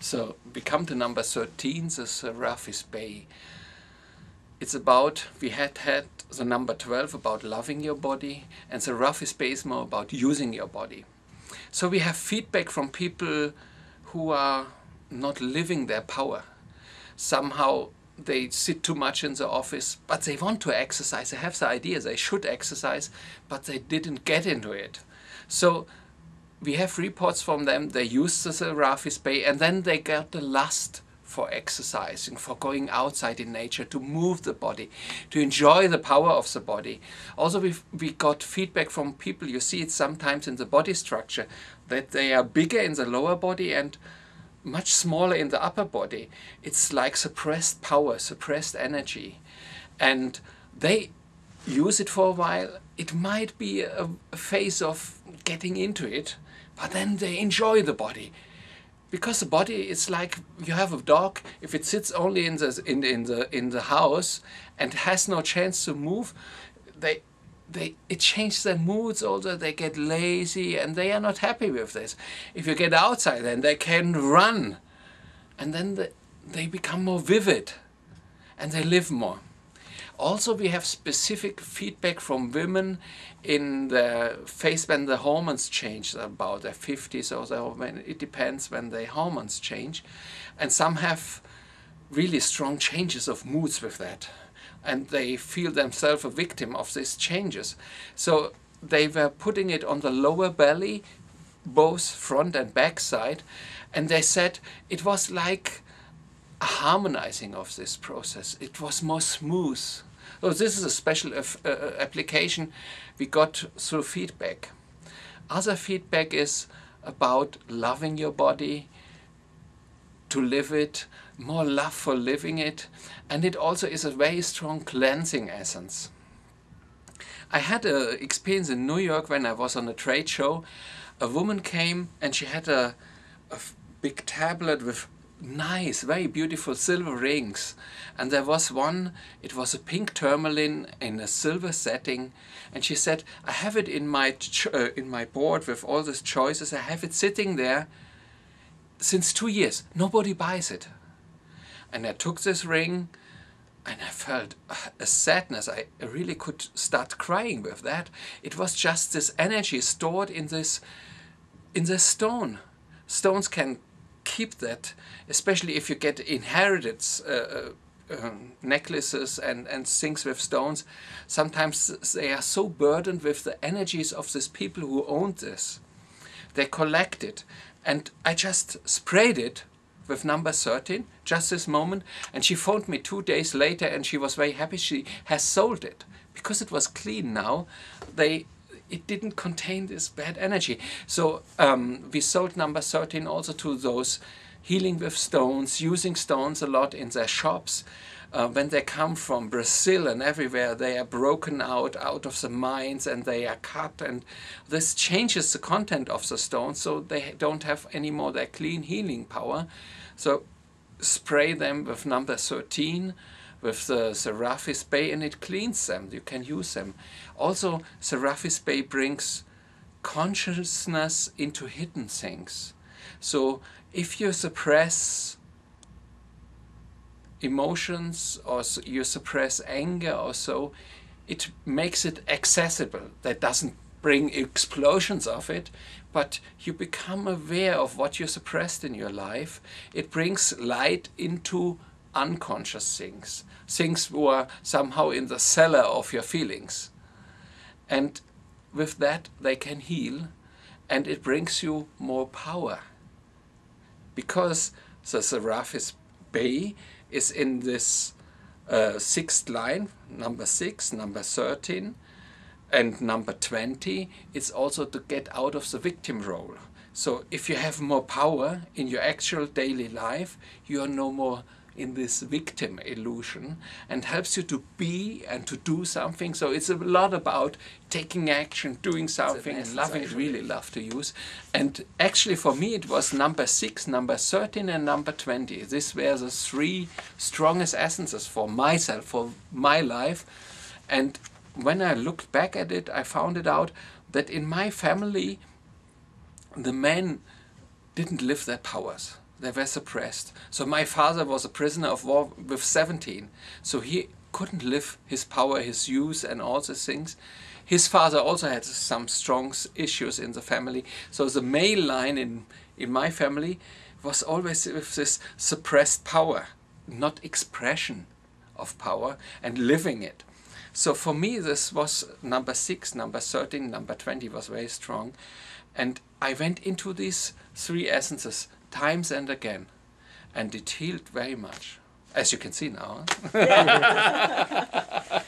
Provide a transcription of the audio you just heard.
So we come to number 13, the Seraphis Bey. It's about, we had the number 12 about loving your body, and Seraphis Bey is more about using your body. So we have feedback from people who are not living their power. Somehow they sit too much in the office, but they want to exercise. They have the idea they should exercise, but they didn't get into it. So we have reports from them, they use the Seraphis Bey, and then they got the lust for exercising, for going outside in nature, to move the body, to enjoy the power of the body. Also we got feedback from people, you see it sometimes in the body structure, that they are bigger in the lower body and much smaller in the upper body. It's like suppressed power, suppressed energy. And they use it for a while. It might be a phase of getting into it, but then they enjoy the body. Because the body is like, you have a dog, if it sits only in the house and has no chance to move, it changes their moods also, they get lazy and they are not happy with this. If you get outside, then they can run, and then they become more vivid and they live more. Also we have specific feedback from women in the phase when the hormones change, about their 50s or so, when it depends when the hormones change, and some have really strong changes of moods with that, and they feel themselves a victim of these changes. So they were putting it on the lower belly, both front and back side, and they said it was like a harmonizing of this process. It was more smooth. So this is a special application we got through feedback. Other feedback is about loving your body, to live it, more love for living it, and it also is a very strong cleansing essence. I had an experience in New York when I was on a trade show. A woman came and she had a big tablet with nice, very beautiful silver rings, and there was one, it was a pink tourmaline in a silver setting, and she said, I have it in my board with all these choices, I have it sitting there since 2 years, nobody buys it. And I took this ring and I felt a sadness, I really could start crying with that. It was just this energy stored in this stone. Stones can keep that, especially if you get inherited necklaces and things with stones. Sometimes they are so burdened with the energies of these people who owned this. They collect it, and I just sprayed it with number 13, just this moment, and she phoned me 2 days later and she was very happy. She has sold it because it was clean now. It didn't contain this bad energy. So we sold number 13 also to those healing with stones, using stones a lot in their shops. When they come from Brazil and everywhere, they are broken out of the mines and they are cut, and this changes the content of the stone, so they don't have anymore their clean healing power. So spray them with number 13, with the Seraphis Bey, and it cleans them. You can use them. Also, Seraphis Bey brings consciousness into hidden things. So if you suppress emotions or you suppress anger or so, it makes it accessible. That doesn't bring explosions of it, but you become aware of what you suppressed in your life. It brings light into unconscious things, things who are somehow in the cellar of your feelings. And with that they can heal, and it brings you more power. Because the Seraphis Bey is in this sixth line, number 6, number 13, and number 20, it's also to get out of the victim role. So if you have more power in your actual daily life, you are no more in this victim illusion, and helps you to be and to do something. So it's a lot about taking action, doing something, and loving, really love to use. And actually for me it was number 6, number 13 and number 20. These were the 3 strongest essences for myself, for my life. And when I looked back at it, I found it out that in my family the men didn't live their powers. They were suppressed. So my father was a prisoner of war with 17. So he couldn't live his power, his use and all these things. His father also had some strong issues in the family. So the male line in my family was always with this suppressed power, not expression of power and living it. So for me this was number 6, number 13, number 20 was very strong. And I went into these 3 essences times and again. And it healed very much. As you can see now. Huh?